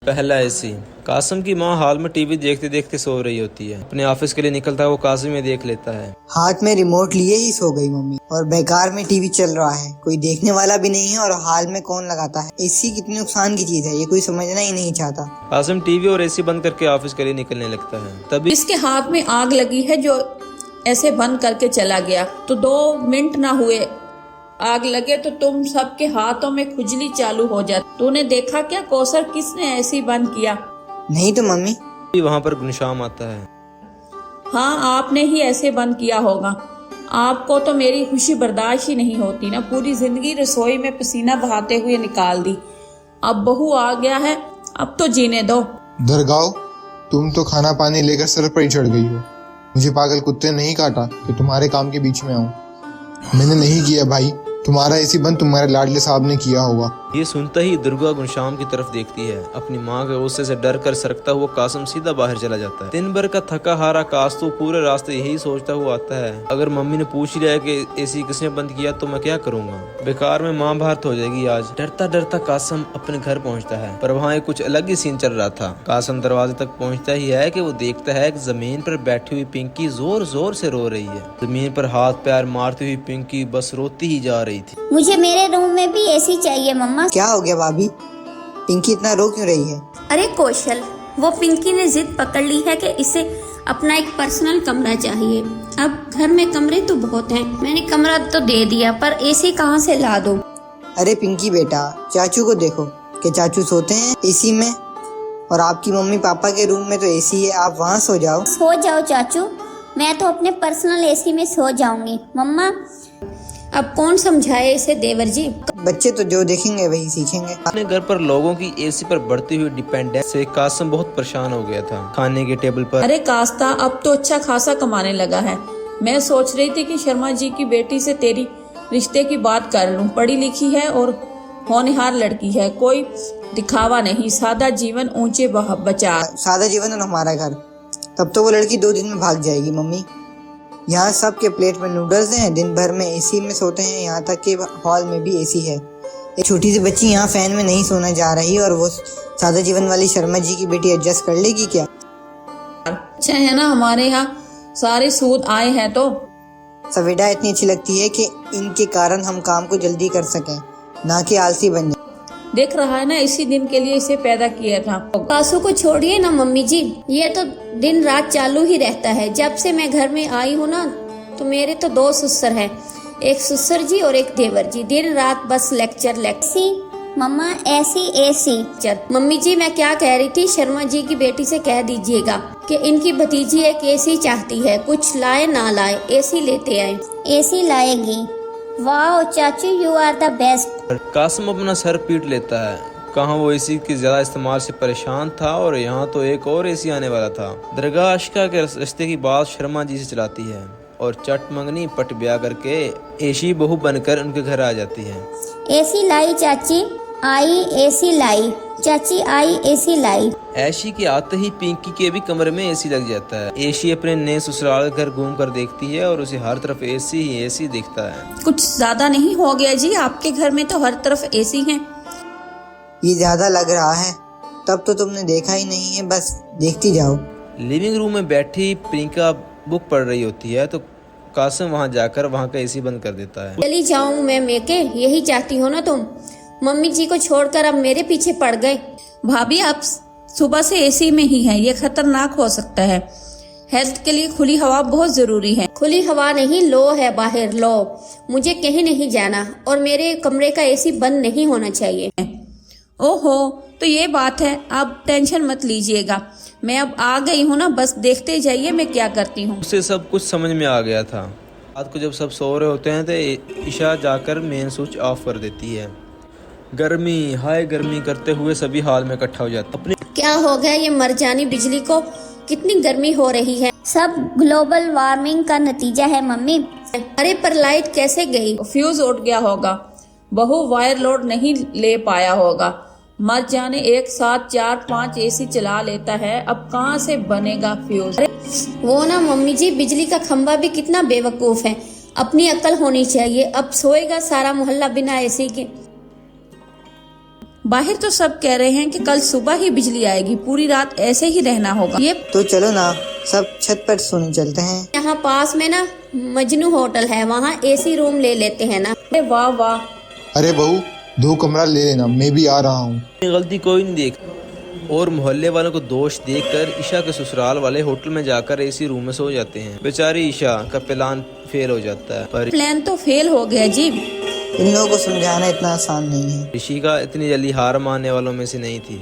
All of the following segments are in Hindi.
पहला एसी। कासिम की माँ हाल में टीवी देखते देखते सो रही होती है। अपने ऑफिस के लिए निकलता है, वो कासिम में देख लेता है। हाथ में रिमोट लिए ही सो गई मम्मी, और बेकार में टीवी चल रहा है, कोई देखने वाला भी नहीं है, और हाल में कौन लगाता है। एसी कितने नुकसान की चीज है, ये कोई समझना ही नहीं चाहता। कासिम टीवी और एसी बंद करके ऑफिस के लिए निकलने लगता है। तभी इसके हाथ में आग लगी है जो ऐसे बंद करके चला गया। तो 2 मिनट ना हुए आग लगे तो तुम सबके हाथों में खुजली चालू हो जाती। तूने देखा क्या कौसर, किसने ऐसी बंद किया? नहीं तो मम्मी। वहाँ पर गुनशाम आता है। हाँ, आपने ही ऐसे बंद किया होगा। आपको तो मेरी खुशी बर्दाश्त ही नहीं होती ना। पूरी जिंदगी रसोई में पसीना बहाते हुए निकाल दी। अब बहू आ गया है, अब तो जीने दो। दरगाह, तुम तो खाना पानी लेकर सर पर ही चढ़ गई हो। मुझे पागल कुत्ते नहीं काटा कि तुम्हारे काम के बीच में आऊं। मैंने नहीं किया भाई, तुम्हारा एसी बंद तुम्हारे लाडले साहब ने किया होगा। ये सुनते ही दुर्गा गुनशाम की तरफ देखती है। अपनी माँ के गुस्से से डर कर सरकता हुआ कासिम सीधा बाहर चला जाता है। दिन भर का थका हारा कास्तू पूरे रास्ते यही सोचता हुआ आता है, अगर मम्मी ने पूछ लिया है कि एसी किसने बंद किया तो मैं क्या करूँगा। बेकार में माँ भारत हो जाएगी आज। डरता डरता कासिम अपने घर पहुँचता है, पर वहाँ एक कुछ अलग ही सीन चल रहा था। कासिम दरवाजे तक पहुँचता ही है कि वो देखता है कि जमीन पर बैठी हुई पिंकी जोर जोर से रो रही है। जमीन पर हाथ पैर मारती हुई पिंकी बस रोती ही जा रही थी। मुझे मेरे रूम में भी एसी चाहिए मम्मा। क्या हो गया भाभी, पिंकी इतना रो क्यों रही है? अरे कौशल, वो पिंकी ने जिद पकड़ ली है कि इसे अपना एक पर्सनल कमरा चाहिए। अब घर में कमरे तो बहुत हैं, मैंने कमरा तो दे दिया, पर एसी कहाँ से ला दूं? अरे पिंकी बेटा, चाचू को देखो कि चाचू सोते हैं एसी में, और आपकी मम्मी पापा के रूम में तो एसी है, आप वहाँ सो जाओ। सो जाओ चाचू, मैं तो अपने पर्सनल एसी में सो जाऊंगी। मम्मा, अब कौन समझाए इसे देवर जी? बच्चे तो जो देखेंगे वही सीखेंगे। अपने घर पर लोगों की एसी पर बढ़ती हुई डिपेंडेंस से कासिम बहुत परेशान हो गया था। खाने के टेबल पर अरे कास्ता, अब तो अच्छा खासा कमाने लगा है। मैं सोच रही थी कि शर्मा जी की बेटी से तेरी रिश्ते की बात कर लूं। पढ़ी लिखी है और होनहार लड़की है, कोई दिखावा नहीं, सादा जीवन ऊंचे बचा। सादा जीवन है हमारा घर, तब तो वो लड़की 2 दिन में भाग जाएगी मम्मी। यहाँ सबके प्लेट में नूडल्स हैं, दिन भर में एसी में सोते हैं, यहाँ तक कि हॉल में भी एसी है। एक छोटी सी बच्ची यहाँ फैन में नहीं सोना जा रही, और वो सादा जीवन वाली शर्मा जी की बेटी एडजस्ट कर लेगी क्या? अच्छा है ना, हमारे यहाँ सारे सूद आए हैं। तो सवेदा इतनी अच्छी लगती है कि इनके कारण हम काम को जल्दी कर सकें, ना कि आलसी बन जाए। देख रहा है ना, इसी दिन के लिए इसे पैदा किया था। कासू को छोड़िए ना मम्मी जी, ये तो दिन रात चालू ही रहता है। जब से मैं घर में आई हूँ ना, तो मेरे तो 2 ससुर हैं, एक ससुर जी और एक देवर जी। दिन रात बस लेक्चर। मम्मा ऐसी एसी। मम्मी जी, मैं क्या कह रही थी, शर्मा जी की बेटी से कह दीजिएगा कि इनकी भतीजी एक एसी चाहती है, कुछ लाए ना लाए एसी लेते आए। एसी लाएगी? वाह चाचू, you are the best. Qasim अपना सर पीट लेता है। कहाँ वो एसी के ज्यादा इस्तेमाल से परेशान था, और यहाँ तो एक और एसी आने वाला था। दरगाह आशिका के रिश्ते की बात शर्मा जी से चलाती है, और चट मंगनी पट ब्याह करके एसी बहू बनकर उनके घर आ जाती है। एसी लाई चाची, आई एसी लाई। चाची आई एसी लाई। ऐशी के आते ही पिंकी के भी कमरे में एसी लग जाता है। ऐशी अपने नए ससुराल घर घूम कर देखती है, और उसे हर तरफ एसी ही एसी दिखता है। कुछ ज्यादा नहीं हो गया जी? आपके घर में तो हर तरफ एसी है। ये ज्यादा लग रहा है, तब तो तुमने देखा ही नहीं है, बस देखती जाओ। लिविंग रूम में बैठी प्रियंका बुक पढ़ रही होती है, तो कासिम वहाँ जाकर वहाँ का एसी बंद कर देता है। चली जाऊं मैं मेके, यही चाहती हो ना तुम? मम्मी जी को छोड़कर अब मेरे पीछे पड़ गए। भाभी, आप सुबह से एसी में ही हैं, ये खतरनाक हो सकता है। हेल्थ के लिए खुली हवा बहुत जरूरी है। खुली हवा नहीं, लो है बाहर, लो। मुझे कहीं नहीं जाना, और मेरे कमरे का एसी बंद नहीं होना चाहिए। ओहो, तो ये बात है, आप टेंशन मत लीजिएगा, मैं अब आ गई हूँ ना, बस देखते जाइए मैं क्या करती हूँ। उसे सब कुछ समझ में आ गया था। रात को जब सब सो रहे होते हैं तो ईशा जाकर मेन स्विच ऑफ कर देती है। गर्मी, हाय गर्मी करते हुए सभी हाल में इकट्ठा हो जाते। अपने क्या हो गया ये मर जानी बिजली को, कितनी गर्मी हो रही है। सब ग्लोबल वार्मिंग का नतीजा है मम्मी। अरे पर लाइट कैसे गई? फ्यूज उड़ गया होगा, बहू वायर लोड नहीं ले पाया होगा। मर जाने, एक साथ 4-5 एसी चला लेता है, अब कहाँ से बनेगा फ्यूज? वो ना मम्मी जी, बिजली का खंभा भी कितना बेवकूफ है, अपनी अक्ल होनी चाहिए। अब सोएगा सारा मोहल्ला बिना एसी के। बाहर तो सब कह रहे हैं कि कल सुबह ही बिजली आएगी, पूरी रात ऐसे ही रहना होगा। ये तो चलो ना सब छत पर सोने चलते हैं। यहाँ पास में ना मजनू होटल है, वहाँ एसी रूम ले लेते हैं ना। अरे वाह वाह, अरे बहू 2 कमरा ले लेना, मैं भी आ रहा हूँ। गलती कोई नहीं देख और मोहल्ले वालों को दोष देखकर ईशा के ससुराल वाले होटल में जाकर एसी रूम में सो जाते हैं। बेचारी ईशा का प्लान फेल हो जाता है, पर प्लान तो फेल हो गया जी। इन लोगों को समझाना इतना आसान नहीं है। ऋषिका इतनी जल्दी हार मानने वालों में से नहीं थी।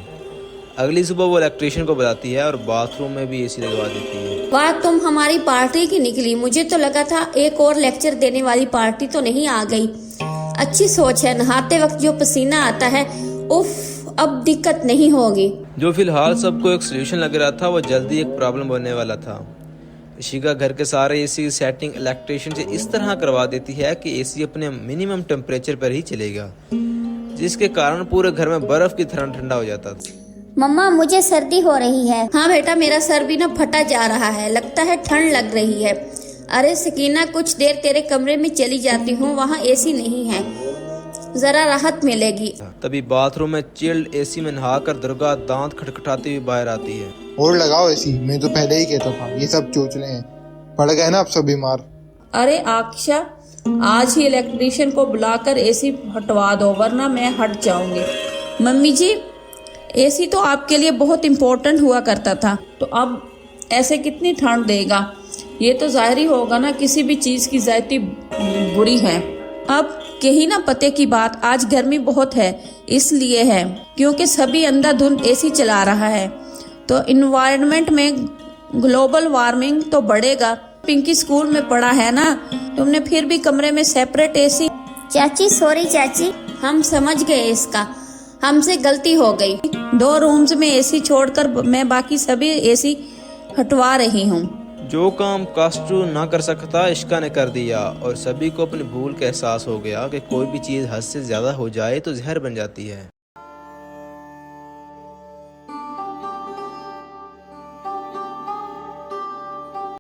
अगली सुबह वो इलेक्ट्रिशियन को बुलाती है और बाथरूम में भी एसी लगवा देती है। वाह, तुम हमारी पार्टी की निकली। मुझे तो लगा था एक और लेक्चर देने वाली पार्टी तो नहीं आ गई। अच्छी सोच है, नहाते वक्त जो पसीना आता है, उफ, अब दिक्कत नहीं होगी। जो फिलहाल सबको एक सोल्यूशन लग रहा था वो जल्दी एक प्रॉब्लम बनने वाला था। ऋषिका घर के सारे एसी की सेटिंग इलेक्ट्रिशियन से इस तरह करवा देती है कि एसी अपने मिनिमम टेम्परेचर पर ही चलेगा, जिसके कारण पूरे घर में बर्फ की तरह ठंडा हो जाता था। मम्मा मुझे सर्दी हो रही है। हाँ बेटा, मेरा सर भी ना फटा जा रहा है, लगता है ठंड लग रही है। अरे सकीना, कुछ देर तेरे कमरे में चली जाती हूँ, वहाँ एसी नहीं है, जरा राहत मिलेगी। तभी बाथरूम में चिल्ड एसी में नहाकर दुर्गा दांत खटखटाती हुई बाहर आती है। और लगाओ एसी, मैं तो पहले ही कहता था, ये सब चोचले हैं, पड़ गए ना अब सब बीमार। अरे आक्षा, आज ही इलेक्ट्रिशियन को बुलाकर एसी हटवा दो, वरना मैं हट जाऊंगी। मम्मी जी, एसी तो आपके लिए बहुत इम्पोर्टेंट हुआ करता था, तो अब ऐसे कितनी ठंड देगा? ये तो जाहिर ही होगा ना किसी भी चीज की जायती बुरी है। अब कही ना पते की बात, आज गर्मी बहुत है, इसलिए है क्योंकि सभी अंधाधुंध एसी चला रहा है, तो इन्वायरमेंट में ग्लोबल वार्मिंग तो बढ़ेगा। पिंकी स्कूल में पढ़ा है ना तुमने, फिर भी कमरे में सेपरेट एसी। चाची सॉरी चाची, हम समझ गए इसका, हमसे गलती हो गई। 2 रूम्स में एसी छोड़कर मैं बाकी सभी एसी हटवा रही हूँ। जो काम कास्टू ना कर सकता इश्का ने कर दिया, और सभी को अपनी भूल का एहसास हो गया कि कोई भी चीज़ हद से ज़्यादा हो जाए तो जहर बन जाती है।